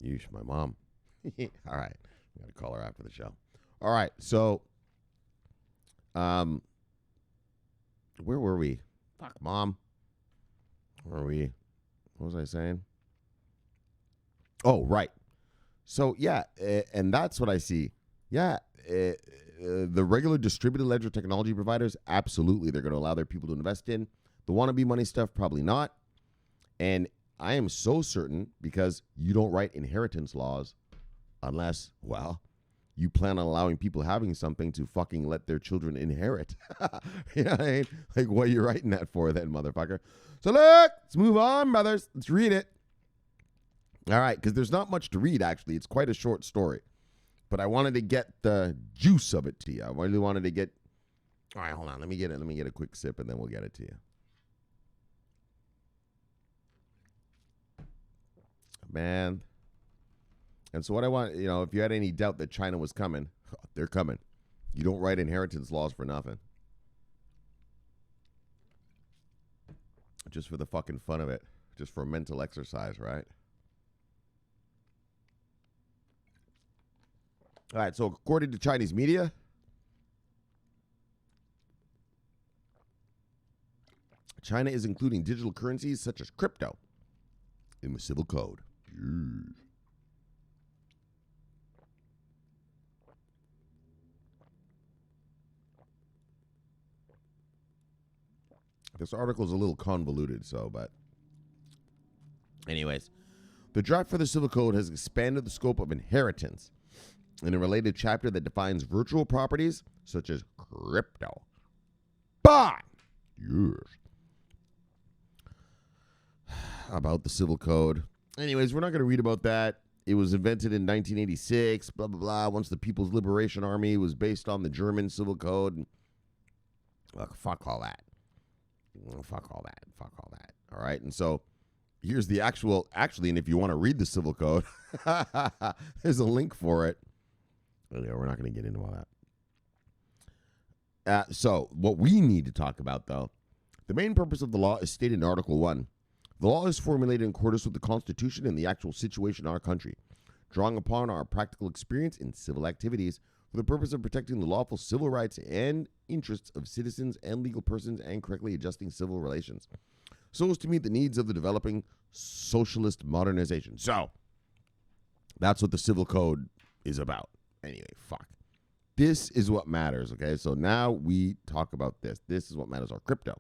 Yeesh, my mom. All right. I'm going to call her after the show. All right. So, where were we? Fuck, Mom. Where were we? What was I saying? Oh, right. So, yeah, and that's what I see. Yeah, the regular distributed ledger technology providers, absolutely, they're going to allow their people to invest in. The wannabe money stuff, probably not. And I am so certain because you don't write inheritance laws unless, well, you plan on allowing people having something to fucking let their children inherit. You know what I mean? Like, what are you writing that for then, motherfucker? So look, let's move on, brothers. Let's read it. All right, because there's not much to read, actually. It's quite a short story. But I wanted to get the juice of it to you. I really wanted to get... All right, hold on. Let me get it. Let me get a quick sip, and then we'll get it to you. Man. And so what I want, if you had any doubt that China was coming, they're coming. You don't write inheritance laws for nothing. Just for the fucking fun of it. Just for mental exercise, right? All right, so according to Chinese media, China is including digital currencies such as crypto in the civil code. Yes. This article is a little convoluted, but anyways, the draft for the civil code has expanded the scope of inheritance in a related chapter that defines virtual properties such as crypto. Bye. Yes. About the civil code. Anyways, we're not going to read about that. It was invented in 1986, blah, blah, blah. Once the People's Liberation Army was based on the German civil code. Look, fuck all that. Fuck all that. Fuck all that. All right. And so here's the actually, and if you want to read the civil code, there's a link for it. Anyway, we're not going to get into all that. So what we need to talk about, though, the main purpose of the law is stated in Article 1. The law is formulated in accordance with the Constitution and the actual situation in our country, drawing upon our practical experience in civil activities for the purpose of protecting the lawful civil rights and interests of citizens and legal persons and correctly adjusting civil relations, so as to meet the needs of the developing socialist modernization. So, that's what the civil code is about. Anyway, fuck. This is what matters, okay? So now we talk about this. This is what matters, our crypto.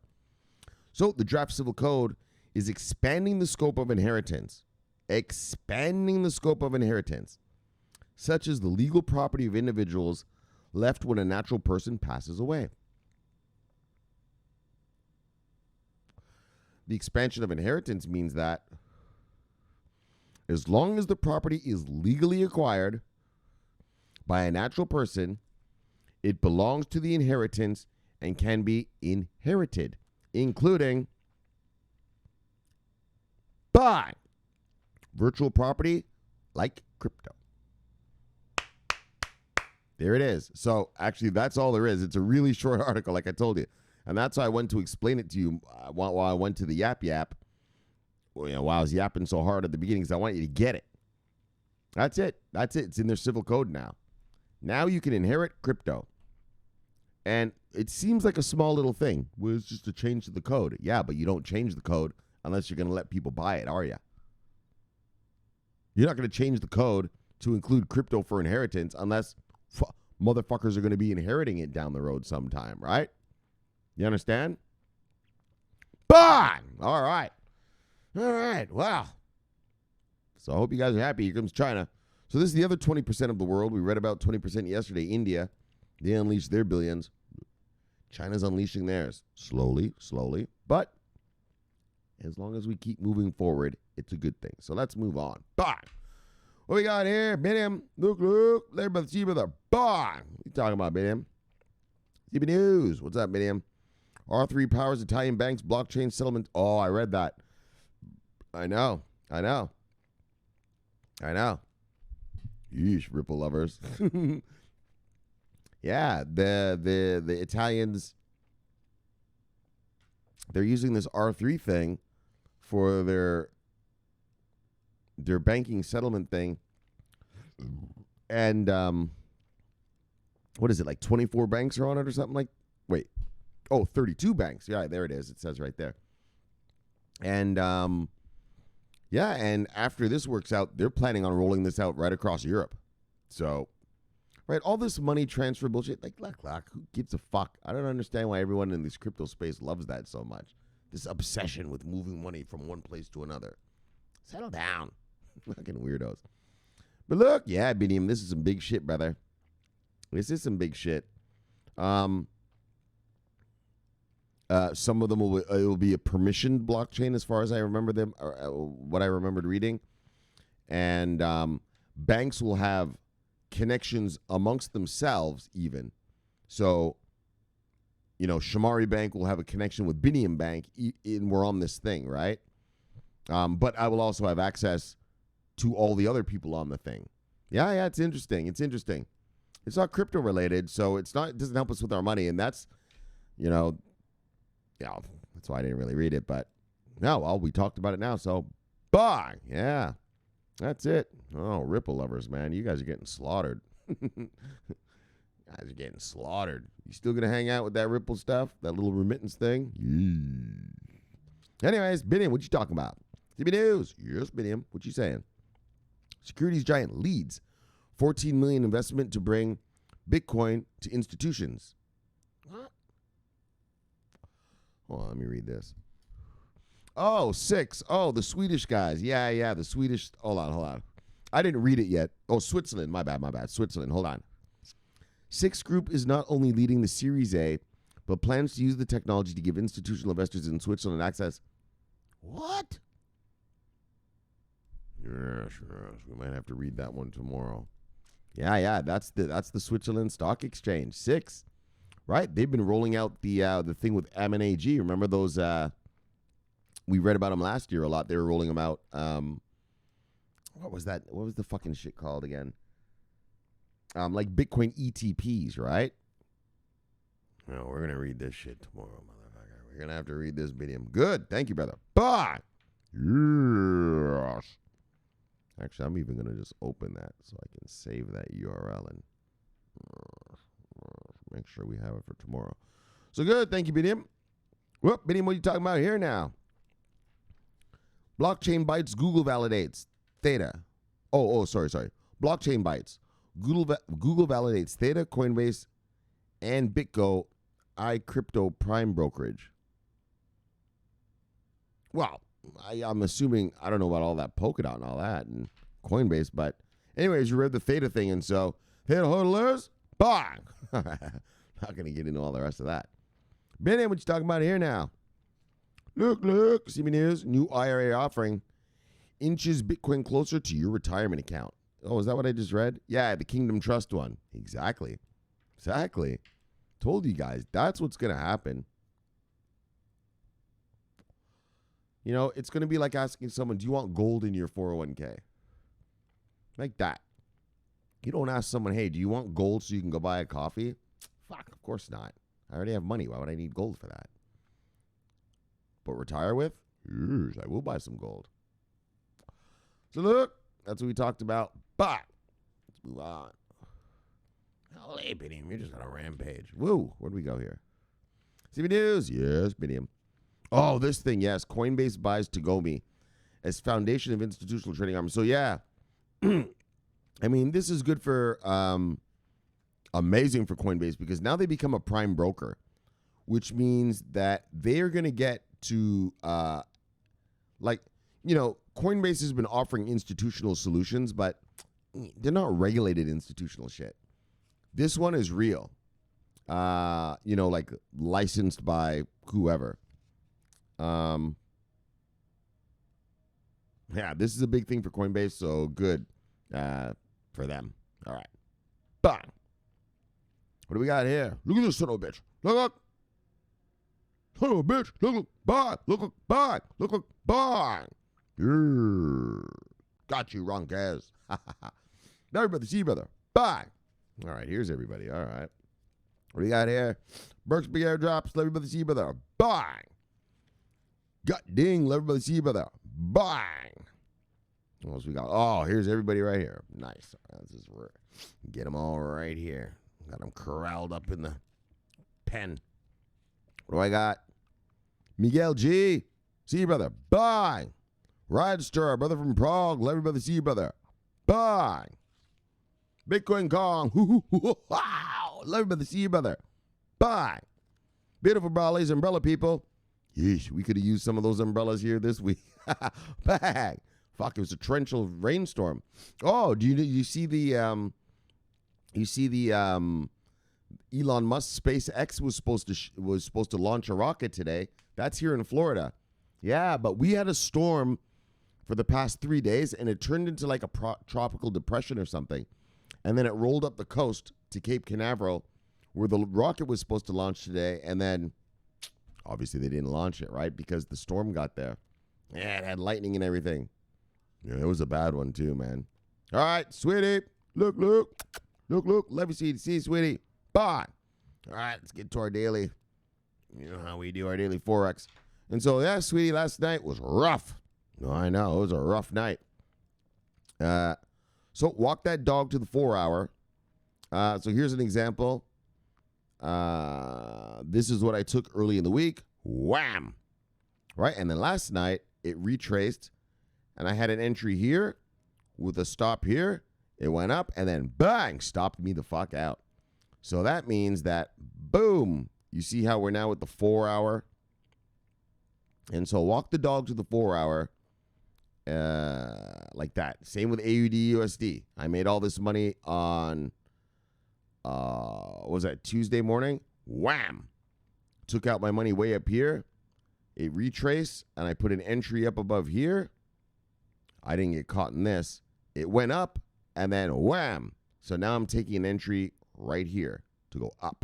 So the draft civil code is expanding the scope of inheritance. Expanding the scope of inheritance, such as the legal property of individuals left when a natural person passes away. The expansion of inheritance means that as long as the property is legally acquired by a natural person, it belongs to the inheritance and can be inherited, including by virtual property like crypto. There it is. So actually, that's all there is. It's a really short article, like I told you. And that's why I went to explain it to you while I went to the yap. While I was yapping so hard at the beginning, because I want you to get it. That's it. That's it. It's in their civil code now. Now you can inherit crypto. And it seems like a small little thing. Well, it's just a change to the code. Yeah, but you don't change the code unless you're going to let people buy it, are you? You're not going to change the code to include crypto for inheritance unless motherfuckers are going to be inheriting it down the road sometime, right? You understand? Bang! All right. Wow. So I hope you guys are happy. Here comes China. So this is the other 20% of the world. We read about 20% yesterday. India, they unleashed their billions. China's unleashing theirs. Slowly. But as long as we keep moving forward, it's a good thing. So let's move on. Bang! What we got here? Biniam. Look. There, brother. See, brother. Bang! What you talking about, Biniam? CB News. What's up, Biniam? R3 powers Italian banks blockchain settlement. Oh, I read that. I know. Yeesh, Ripple lovers. Yeah, the Italians, they're using this R3 thing for their banking settlement thing. And what is it, like 24 banks are on it or something like? Wait. Oh, 32 banks. Yeah, there it is. It says right there. And yeah, and after this works out, they're planning on rolling this out right across Europe. So, right, all this money transfer bullshit, like, look, who gives a fuck? I don't understand why everyone in this crypto space loves that so much. This obsession with moving money from one place to another. Settle down. Fucking weirdos. But look, yeah, Biniam, this is some big shit, brother. This is some big shit. Some of them will be a permissioned blockchain as far as I remember them, or what I remembered reading. And banks will have connections amongst themselves even. So, Shomari Bank will have a connection with Biniam Bank, and we're on this thing, right? But I will also have access to all the other people on the thing. Yeah, it's interesting. It's not crypto related, so it doesn't help us with our money, and that's, yeah, that's why I didn't really read it, but no, well, we talked about it now, so bye. Yeah, that's it. Oh, Ripple lovers, man, you guys are getting slaughtered. You still gonna hang out with that Ripple stuff, that little remittance thing? Yeah. Anyways, Biniam, what you talking about? CB News. Yes, Biniam, what you saying? Securities giant leads $14 million investment to bring Bitcoin to institutions. What? Hold on, let me read this. Oh, 6. Oh, the Swedish guys. Yeah, the Swedish. Hold on. I didn't read it yet. Oh, Switzerland. My bad. Switzerland. Hold on. 6 Group is not only leading the Series A, but plans to use the technology to give institutional investors in Switzerland access. What? Yes. We might have to read that one tomorrow. Yeah. That's the Switzerland Stock Exchange. 6. Right, they've been rolling out the thing with M&AG. Remember those? We read about them last year a lot. They were rolling them out. What was that? What was the fucking shit called again? Like Bitcoin ETPs, right? No, we're gonna read this shit tomorrow, motherfucker. We're gonna have to read this video. Good, thank you, brother. Bye. Yes. Actually, I'm even gonna just open that so I can save that URL and make sure we have it for tomorrow. So good. Thank you, Biniam. Whoop, Biniam, what are you talking about here now? Blockchain bytes, Google validates. Theta. Oh, sorry. Blockchain bytes. Google validates Theta, Coinbase, and BitGo iCrypto Prime Brokerage. Well, I'm assuming, I don't know about all that Polkadot and all that and Coinbase, but anyways, you read the Theta thing, and so Theta hodlers, bang! Not going to get into all the rest of that. Benny, what you talking about here now? Look, CB News, new IRA offering inches Bitcoin closer to your retirement account. Oh, is that what I just read? Yeah, the Kingdom Trust one. Exactly. Told you guys, that's what's going to happen. It's going to be like asking someone, do you want gold in your 401k? Like that. You don't ask someone, hey, do you want gold so you can go buy a coffee? Fuck, of course not. I already have money. Why would I need gold for that? But retire with? Yes, I will buy some gold. So look, that's what we talked about. But let's move on. Holy Hey, Biniam, you're just on a rampage. Woo, where do we go here? CB News. Yes, Biniam. Oh, this thing, yes. Coinbase buys Tagomi as foundation of institutional trading arm. So, yeah. I mean, this is good for, amazing for Coinbase because now they become a prime broker, which means that they're going to get to, Coinbase has been offering institutional solutions, but they're not regulated institutional shit. This one is real. Like licensed by whoever. Yeah, this is a big thing for Coinbase, so good for them. All right. Bang. What do we got here? Look at this son of a bitch. Look. Son of a bitch. Look. Bang. Look. Bang. Look. Bang. Got you, Ronkaz. Everybody, see brother. Bang. All right, here's everybody. All right. What do you got here? Burke's big airdrops. Let everybody see brother. Bang. Gut ding. Let everybody see brother. Bang. What else we got? Oh, here's everybody right here. Nice. This is where get them all right here. Got them corralled up in the pen. What do I got? Miguel G. See you, brother. Bang. Ridstar, brother from Prague. Let everybody see you, brother. Bang. Bitcoin Kong. Wow. Let everybody see you, brother. Bang. Beautiful Brawley's umbrella people. Yeesh, we could have used some of those umbrellas here this week. Bang. Fuck, it was a torrential rainstorm. Oh, do you see the Elon Musk SpaceX was supposed to launch a rocket today. That's here in Florida. Yeah, but we had a storm for the past 3 days, and it turned into like a tropical depression or something. And then it rolled up the coast to Cape Canaveral, where the rocket was supposed to launch today. And then, obviously, they didn't launch it, right? Because the storm got there. Yeah, it had lightning and everything. Yeah, it was a bad one too, man. All right, sweetie. Look. Let me see, sweetie. Bye. All right, let's get to our daily. You know how we do our daily Forex. And so, yeah, sweetie, last night was rough. No, I know. It was a rough night. So walk that dog to the 4-hour. So here's an example. This is what I took early in the week. Wham. Right? And then last night, it retraced. And I had an entry here with a stop here. It went up and then bang, stopped me the fuck out. So that means that, boom, you see how we're now at the 4-hour. And so walk the dog to the 4-hour like that. Same with AUD USD. I made all this money on, what was that, Tuesday morning? Wham! Took out my money way up here. It retraced, and I put an entry up above here. I didn't get caught in this. It went up, and then wham! So now I'm taking an entry right here to go up.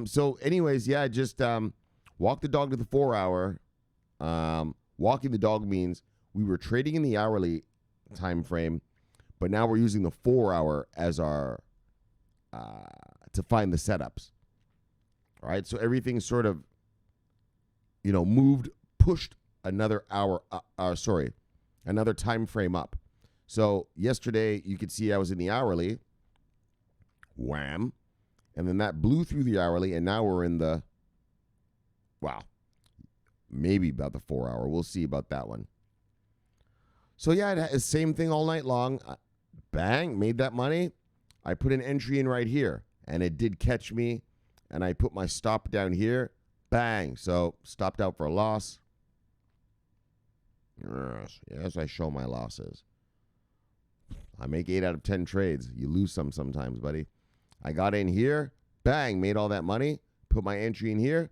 So anyways, yeah, just walk the dog to the 4-hour. Walking the dog means we were trading in the hourly time frame, but now we're using the 4-hour as our to find the setups. All right, so everything sort of, pushed another hour. Another time frame up. So yesterday you could see I was in the hourly. Wham. And then that blew through the hourly, and now we're in the, maybe about the 4-hour. We'll see about that one. So yeah, it's the same thing all night long. Bang, made that money. I put an entry in right here, and it did catch me, and I put my stop down here. Bang, so stopped out for a loss. Yes, I show my losses. I make 8 out of 10 trades. You lose some sometimes, buddy. I got in here. Bang, made all that money. Put my entry in here.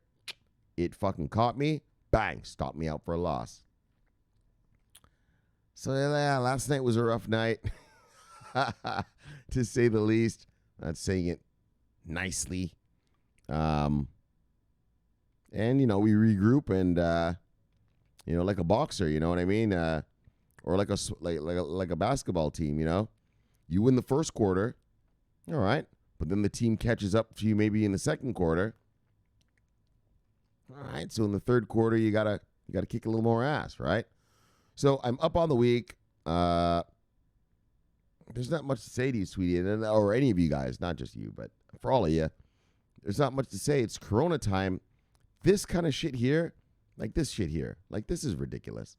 It fucking caught me. Bang, stopped me out for a loss. So, yeah, last night was a rough night, to say the least. Not saying it nicely. And, we regroup and, like a boxer, you know what I mean? Or like a basketball team, You win the first quarter, all right, but then the team catches up to you maybe in the second quarter. All right, so in the third quarter, you gotta kick a little more ass, right? So I'm up on the week. there's not much to say to you, sweetie, or any of you guys, not just you, but for all of you. There's not much to say. It's Corona time. This kind of shit here, like this shit here, like this is ridiculous.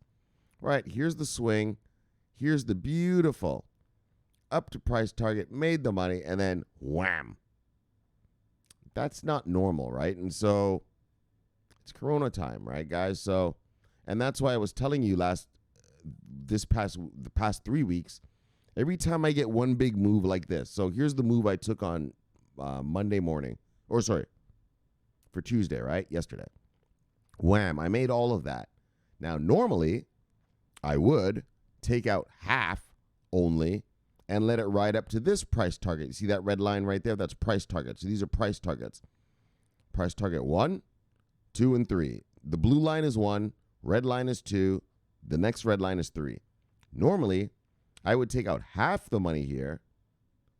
Right, here's the swing. Here's the beautiful up to price target, made the money, and then wham. That's not normal, right? And so it's Corona time, right, guys? So, and that's why I was telling you the past 3 weeks, every time I get one big move like this. So here's the move I took on Monday morning, for Tuesday, right? Yesterday. Wham, I made all of that. Now, normally, I would take out half only and let it ride up to this price target. You see that red line right there? That's price target. So these are price targets. Price target 1, 2, and 3. The blue line is 1, red line is 2, the next red line is 3. Normally, I would take out half the money here,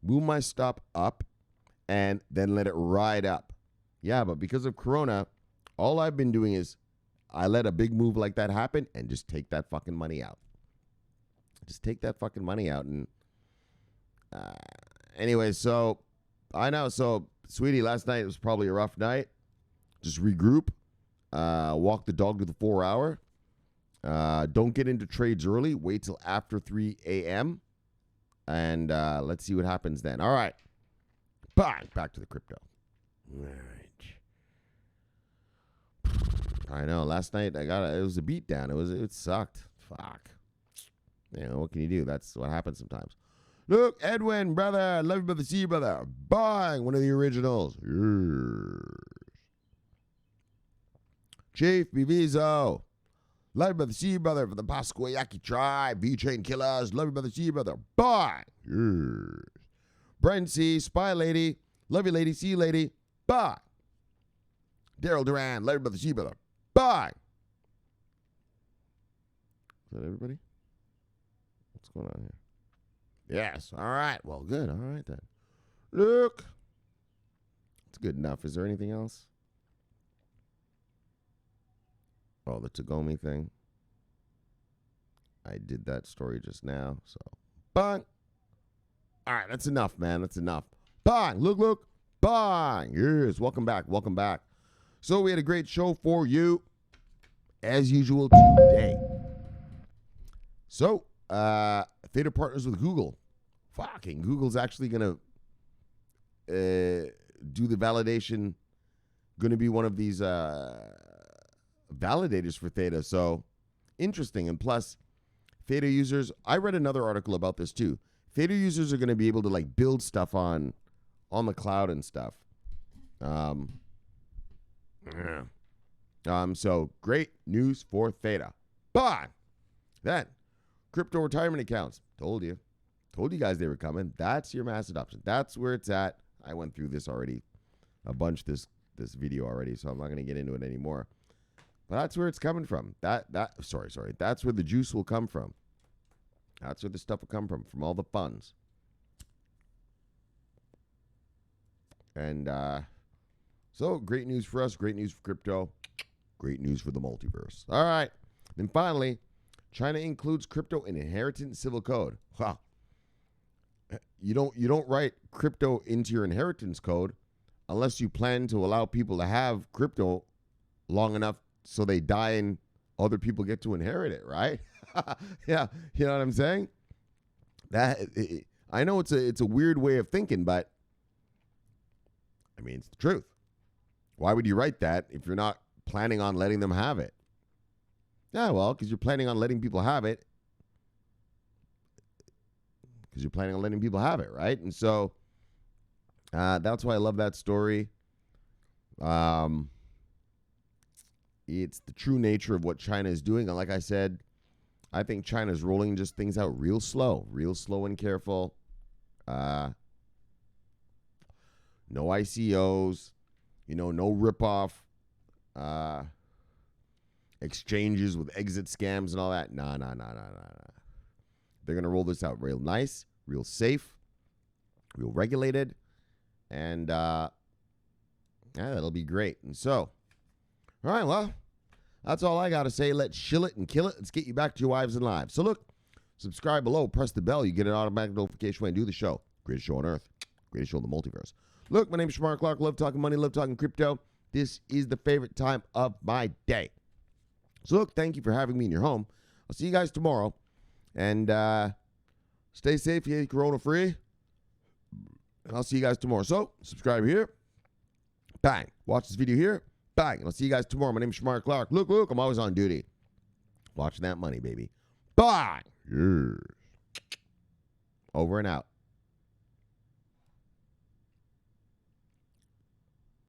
move my stop up, and then let it ride up. Yeah, but because of Corona, all I've been doing is I let a big move like that happen and just take that fucking money out. Just take that fucking money out. And anyway, so I know. So, sweetie, last night was probably a rough night. Just regroup. Walk the dog to the 4-hour. Don't get into trades early. Wait till after 3 a.m. And let's see what happens then. All right. Bang. Back to the crypto. All right. I know. Last night it was a beatdown. It sucked. Fuck. You know, what can you do? That's what happens sometimes. Look, Edwin, brother. I love you, brother. See you, brother. Bang. One of the originals. Yes. Chief Bivizo. Love you, brother. See you, brother. For the Pasquayaki tribe. V-Chain Killers. Love you, brother. See you, brother. Bye. Yes. Brent C. Spy Lady. Love you, lady. See you, lady. Bye. Daryl Duran. Love you, brother. See you, brother. Bye. Is that everybody? What's going on here? Yes. All right. Well, good. All right, then. Look. It's good enough. Is there anything else? Oh, the Tagomi thing. I did that story just now. So, bang. All right. That's enough, man. That's enough. Bang. Look. Bang. Yes. Welcome back. Welcome back. So we had a great show for you, as usual, today. So, Theta partners with Google. Fucking Google's actually going to do the validation, going to be one of these validators for Theta. So, interesting. And plus, Theta users, I read another article about this too. Theta users are going to be able to like build stuff on the cloud and stuff. So great news for Theta. But then crypto retirement accounts. Told you guys they were coming. That's your mass adoption. That's where it's at. I went through this already a bunch this video already, so I'm not going to get into it anymore. But that's where it's coming from. Sorry. That's where the juice will come from. That's where the stuff will come from all the funds. And so great news for us, great news for crypto, great news for the multiverse. All right. Then finally, China includes crypto in inheritance civil code. Wow. You don't write crypto into your inheritance code unless you plan to allow people to have crypto long enough so they die and other people get to inherit it, right? Yeah, you know what I'm saying? I know it's a weird way of thinking, but I mean, it's the truth. Why would you write that if you're not planning on letting them have it? Yeah, well, because you're planning on letting people have it. Right? And so that's why I love that story. It's the true nature of what China is doing. And like I said, I think China's rolling just things out real slow and careful. No ICOs, no ripoff exchanges with exit scams and all that. Nah. They're going to roll this out real nice, real safe, real regulated, and that'll be great. And so, all right, well, that's all I got to say. Let's shill it and kill it. Let's get you back to your wives and lives. So look, Subscribe below. Press the bell. You get an automatic notification when I do the show. Greatest show on earth. Greatest show in the multiverse. Look, my name is Shomari Clarke. Love talking money. Love talking crypto. This is the favorite time of my day. So, look, thank you for having me in your home. I'll see you guys tomorrow. And stay safe. Stay corona-free. And I'll see you guys tomorrow. So, subscribe here. Bang. Watch this video here. Bang. And I'll see you guys tomorrow. My name is Shomari Clarke. Look, I'm always on duty. Watching that money, baby. Bang. Yeah. Over and out.